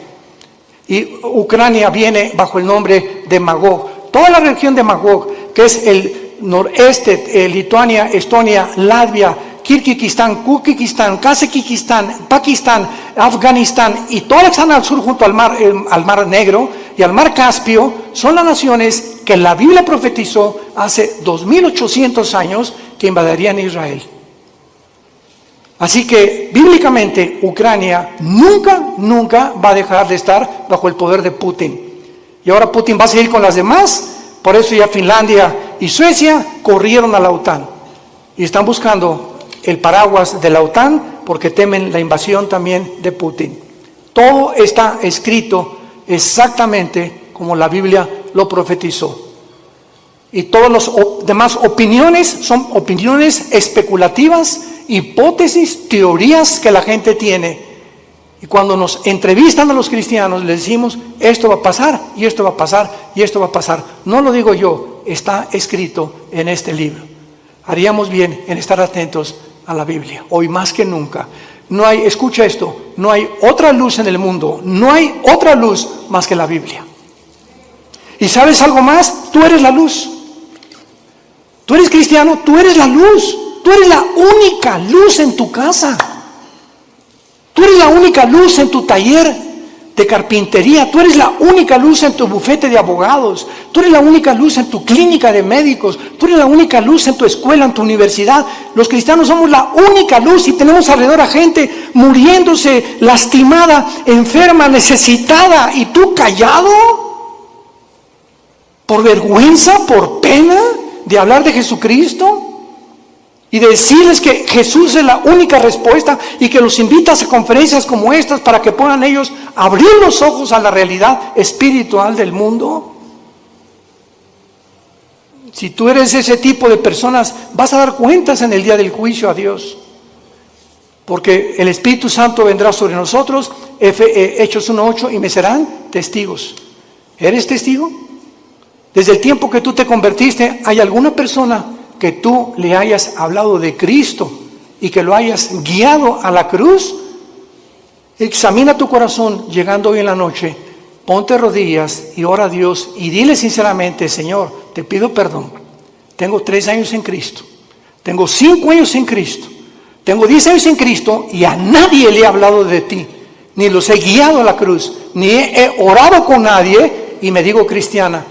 Y Ucrania viene bajo el nombre de Magog. Toda la región de Magog, que es el noreste, Lituania, Estonia, Latvia, Kirguistán, Kuzbekistán, Kazajistán, Pakistán, Afganistán y todas las que están al sur junto al Mar Negro y al Mar Caspio, son las naciones que la Biblia profetizó hace 2800 años que invadirían Israel. Así que bíblicamente Ucrania nunca va a dejar de estar bajo el poder de Putin. Y ahora Putin va a seguir con las demás, por eso ya Finlandia y Suecia corrieron a la OTAN y están buscando el paraguas de la OTAN porque temen la invasión también de Putin. Todo está escrito exactamente como la Biblia lo profetizó. Y todas las demás opiniones son opiniones especulativas, hipótesis, teorías que la gente tiene. Y cuando nos entrevistan a los cristianos, les decimos, esto va a pasar, y esto va a pasar, y esto va a pasar. No lo digo yo, está escrito en este libro. Haríamos bien en estar atentos a la Biblia, hoy más que nunca. Escucha esto, no hay otra luz en el mundo, no hay otra luz más que la Biblia. ¿Y sabes algo más? Tú eres la luz. Tú eres cristiano, tú eres la luz. Tú eres la única luz en tu casa. Tú eres la única luz en tu taller de carpintería. Tú eres la única luz en tu bufete de abogados. Tú eres la única luz en tu clínica de médicos. Tú eres la única luz en tu escuela, en tu universidad. Los cristianos somos la única luz y tenemos alrededor a gente muriéndose, lastimada, enferma, necesitada. ¿Y tú callado? ¿Por vergüenza, por pena de hablar de Jesucristo? Y decirles que Jesús es la única respuesta y que los invitas a conferencias como estas para que puedan ellos abrir los ojos a la realidad espiritual del mundo. Si tú eres ese tipo de personas, vas a dar cuentas en el día del juicio a Dios. Porque el Espíritu Santo vendrá sobre nosotros, Hechos 1:8, y me serán testigos. ¿Eres testigo? Desde el tiempo que tú te convertiste, ¿hay alguna persona que tú le hayas hablado de Cristo y que lo hayas guiado a la cruz? Examina tu corazón llegando hoy en la noche, ponte rodillas y ora a Dios y dile sinceramente: Señor, te pido perdón. Tengo 3 años en Cristo, tengo 5 años en Cristo, tengo 10 años en Cristo y a nadie le he hablado de ti, ni los he guiado a la cruz, ni he orado con nadie y me digo cristiana.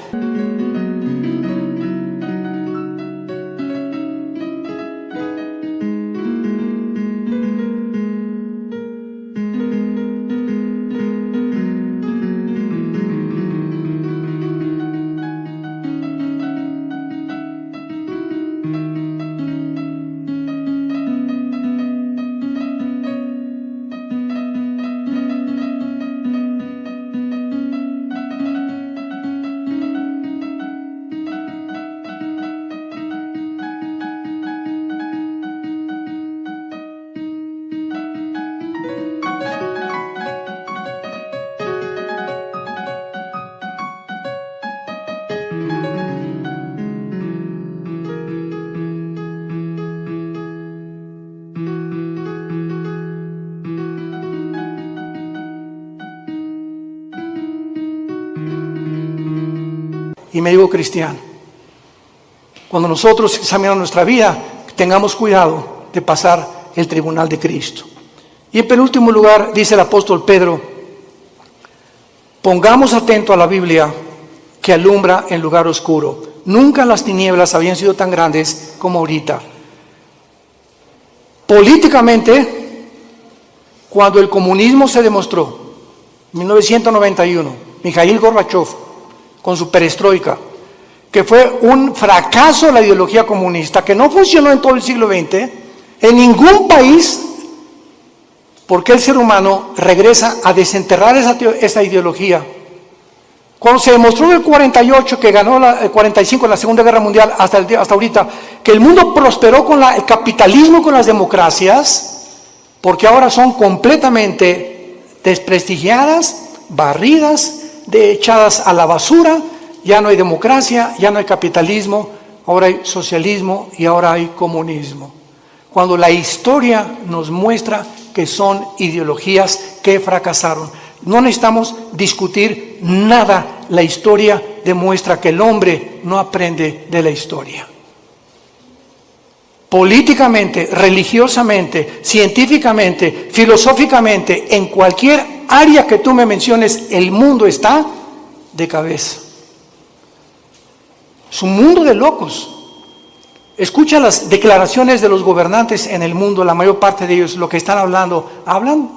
y me digo cristiano. Cuando nosotros examinamos nuestra vida, tengamos cuidado de pasar el tribunal de Cristo. Y en penúltimo lugar, dice el apóstol Pedro, pongamos atento a la Biblia que alumbra en lugar oscuro. Nunca las tinieblas habían sido tan grandes como ahorita. Políticamente, cuando el comunismo se demostró, en 1991, Mikhail Gorbachev, con su perestroika, que fue un fracaso la ideología comunista, que no funcionó en todo el siglo XX, en ningún país, porque el ser humano regresa a desenterrar esa ideología. Cuando se demostró en el 48, que ganó el 45 en la Segunda Guerra Mundial, hasta ahorita, que el mundo prosperó con el capitalismo, con las democracias, porque ahora son completamente desprestigiadas, barridas, echadas a la basura. Ya no hay democracia, ya no hay capitalismo, ahora hay socialismo y ahora hay comunismo. Cuando la historia nos muestra que son ideologías que fracasaron. No necesitamos discutir nada. La historia demuestra que el hombre no aprende de la historia. Políticamente, religiosamente, científicamente, filosóficamente, en cualquier área que tú me menciones, el mundo está de cabeza. Es un mundo de locos. Escucha las declaraciones de los gobernantes en el mundo, la mayor parte de ellos, lo que están hablando. Hablan,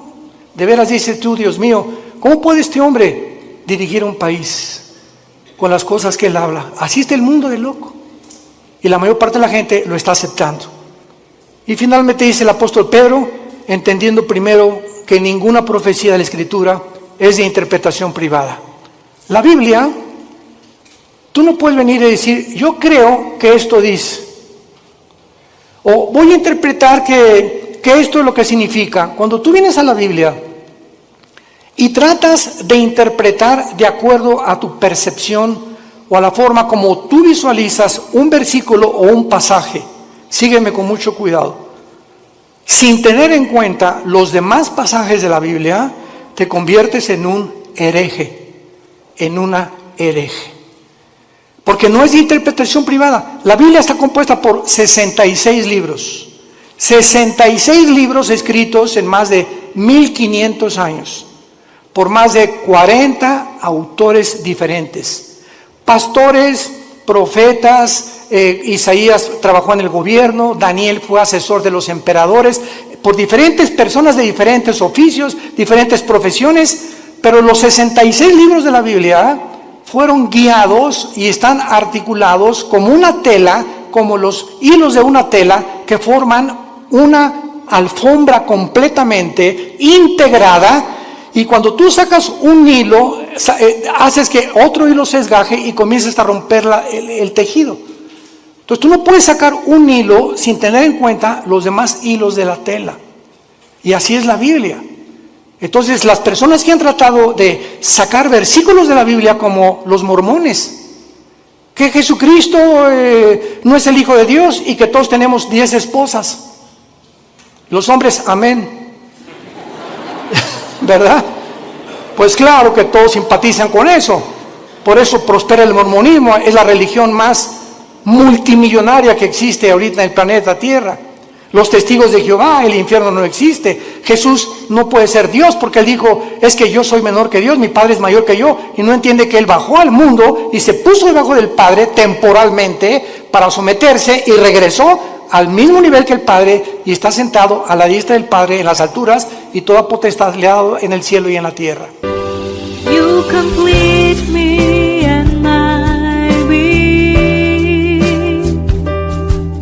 de veras dices tú, Dios mío, ¿cómo puede este hombre dirigir un país con las cosas que él habla? Así está el mundo de loco. Y la mayor parte de la gente lo está aceptando. Y finalmente dice el apóstol Pedro, entendiendo primero que ninguna profecía de la Escritura es de interpretación privada. La Biblia, tú no puedes venir y decir, yo creo que esto dice. O voy a interpretar que esto es lo que significa. Cuando tú vienes a la Biblia y tratas de interpretar de acuerdo a tu percepción o a la forma como tú visualizas un versículo o un pasaje, sígueme con mucho cuidado, sin tener en cuenta los demás pasajes de la Biblia, te conviertes en un hereje, en una hereje. Porque no es de interpretación privada. La Biblia está compuesta por 66 libros. 66 libros escritos en más de 1500 años. Por más de 40 autores diferentes. Pastores, profetas, Isaías trabajó en el gobierno, Daniel fue asesor de los emperadores, por diferentes personas de diferentes oficios, diferentes profesiones, pero los 66 libros de la Biblia fueron guiados y están articulados como una tela, como los hilos de una tela que forman una alfombra completamente integrada, y cuando tú sacas un hilo, haces que otro hilo se desgaje y comienzas a romper el tejido. Entonces tú no puedes sacar un hilo sin tener en cuenta los demás hilos de la tela. Y así es la Biblia. Entonces las personas que han tratado de sacar versículos de la Biblia, como los mormones, que Jesucristo no es el Hijo de Dios y que todos tenemos 10 esposas. Los hombres, amén. ¿Verdad? Pues claro que todos simpatizan con eso. Por eso prospera el mormonismo, es la religión más multimillonaria que existe ahorita en el planeta Tierra. Los testigos de Jehová, el infierno no existe. Jesús no puede ser Dios porque él dijo, es que yo soy menor que Dios, mi Padre es mayor que yo, y no entiende que él bajó al mundo y se puso debajo del Padre temporalmente para someterse y regresó al mismo nivel que el Padre y está sentado a la diestra del Padre en las alturas, y toda potestad le ha dado en el cielo y en la tierra. You complete me and my being.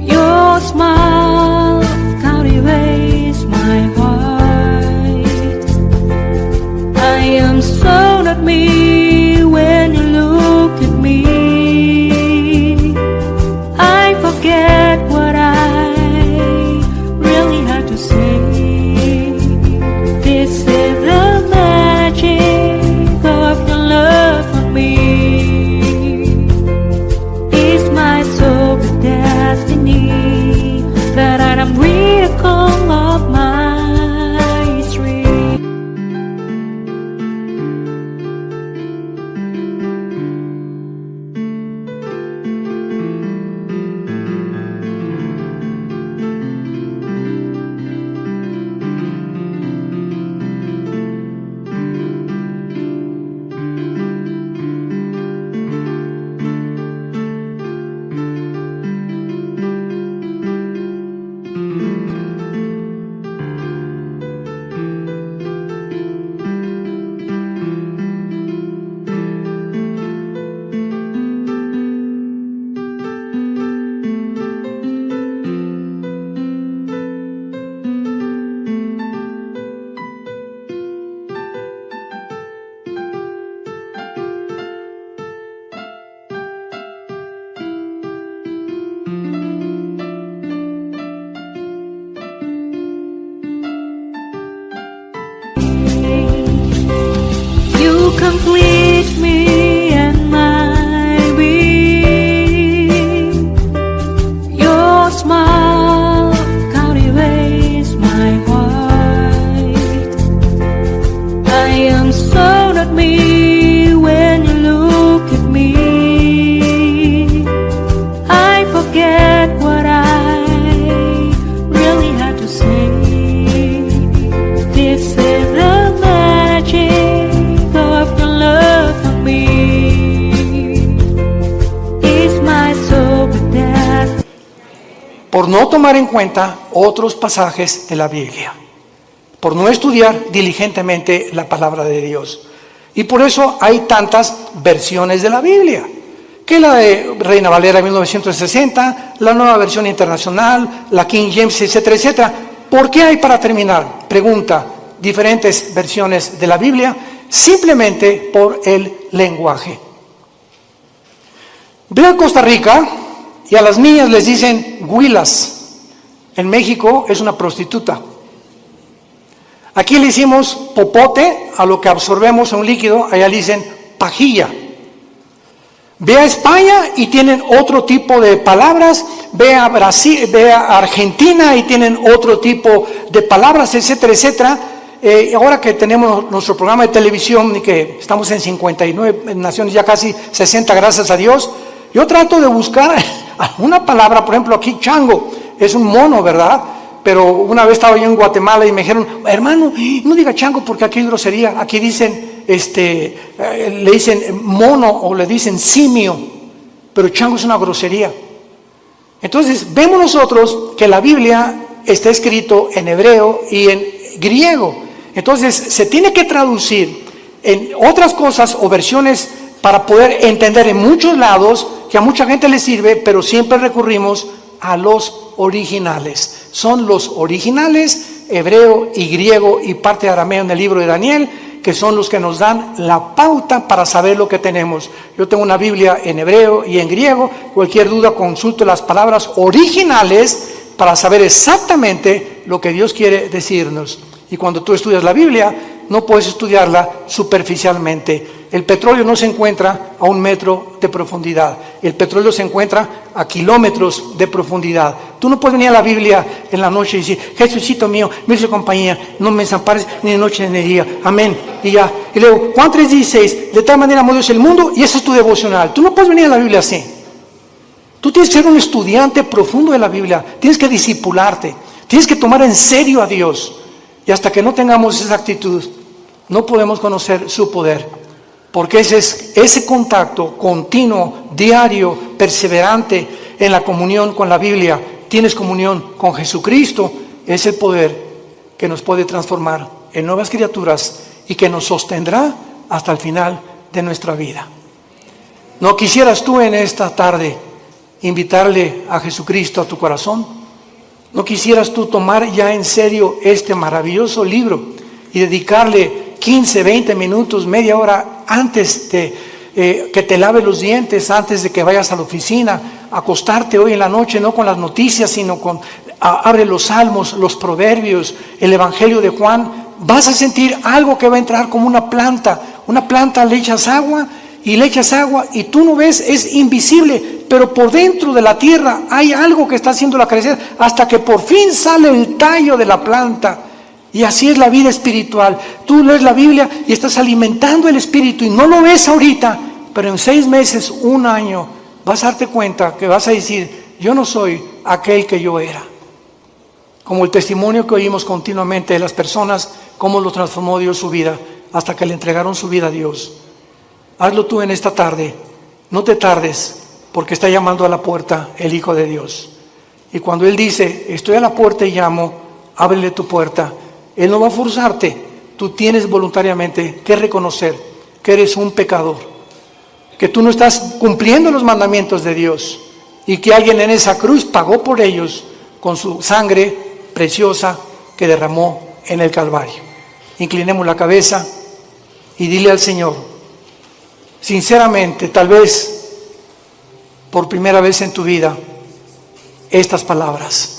Your smile captivates my heart. I am so not me when you look at me. I forget what I really had to say. This is the magic no tomar en cuenta otros pasajes de la Biblia, por no estudiar diligentemente la palabra de Dios. Y por eso hay tantas versiones de la Biblia, que la de Reina Valera 1960, la Nueva Versión Internacional, la King James, etcétera, etcétera. ¿Por qué hay, para terminar, pregunta, diferentes versiones de la Biblia? Simplemente por el lenguaje. Ve a Costa Rica y a las niñas les dicen huilas. En México es una prostituta. Aquí le hicimos popote a lo que absorbemos en un líquido, allá le dicen pajilla. Ve a España y tienen otro tipo de palabras, ve a Brasil, ve a Argentina y tienen otro tipo de palabras, etcétera, etcétera. Ahora que tenemos nuestro programa de televisión y que estamos en 59 naciones, ya casi 60, gracias a Dios, yo trato de buscar alguna palabra. Por ejemplo, aquí chango es un mono, ¿verdad? Pero una vez estaba yo en Guatemala y me dijeron, hermano, no diga chango porque aquí hay grosería. Aquí dicen, le dicen mono o le dicen simio, pero chango es una grosería. Entonces, vemos nosotros que la Biblia está escrito en hebreo y en griego. Entonces, se tiene que traducir en otras cosas o versiones para poder entender en muchos lados, que a mucha gente le sirve, pero siempre recurrimos a los originales. Son los originales, hebreo y griego y parte de arameo en el libro de Daniel, que son los que nos dan la pauta para saber lo que tenemos. Yo tengo una Biblia en hebreo y en griego. Cualquier duda, consulte las palabras originales para saber exactamente lo que Dios quiere decirnos. Y cuando tú estudias la Biblia, no puedes estudiarla superficialmente. El petróleo no se encuentra a 1 metro de profundidad. El petróleo se encuentra a kilómetros de profundidad. Tú no puedes venir a la Biblia en la noche y decir, Jesucito mío, me hizo compañía, no me desampares ni de noche ni de día. Amén. Y ya. Y luego, Juan 3:16, de tal manera amó Dios el mundo, y ese es tu devocional. Tú no puedes venir a la Biblia así. Tú tienes que ser un estudiante profundo de la Biblia. Tienes que discipularte. Tienes que tomar en serio a Dios. Y hasta que no tengamos esa actitud, no podemos conocer su poder. Porque ese contacto continuo, diario, perseverante en la comunión con la Biblia, tienes comunión con Jesucristo, es el poder que nos puede transformar en nuevas criaturas y que nos sostendrá hasta el final de nuestra vida. ¿No quisieras tú en esta tarde invitarle a Jesucristo a tu corazón? ¿No quisieras tú tomar ya en serio este maravilloso libro y dedicarle 15, 20 minutos, media hora antes de que te lave los dientes, antes de que vayas a la oficina, acostarte hoy en la noche, no con las noticias, sino abre los salmos, los proverbios, el evangelio de Juan? Vas a sentir algo que va a entrar como una planta, le echas agua y tú no ves, es invisible, pero por dentro de la tierra hay algo que está haciéndola crecer hasta que por fin sale el tallo de la planta. Y así es la vida espiritual. Tú lees la Biblia y estás alimentando el espíritu y no lo ves ahorita, pero en 6 meses, 1 año, vas a darte cuenta que vas a decir, yo no soy aquel que yo era. Como el testimonio que oímos continuamente de las personas, cómo lo transformó Dios su vida, hasta que le entregaron su vida a Dios. Hazlo tú en esta tarde, no te tardes, porque está llamando a la puerta el Hijo de Dios. Y cuando Él dice, estoy a la puerta y llamo, ábrele tu puerta. Él no va a forzarte, tú tienes voluntariamente que reconocer que eres un pecador, que tú no estás cumpliendo los mandamientos de Dios y que alguien en esa cruz pagó por ellos con su sangre preciosa que derramó en el Calvario. Inclinemos la cabeza y dile al Señor, sinceramente, tal vez por primera vez en tu vida, estas palabras.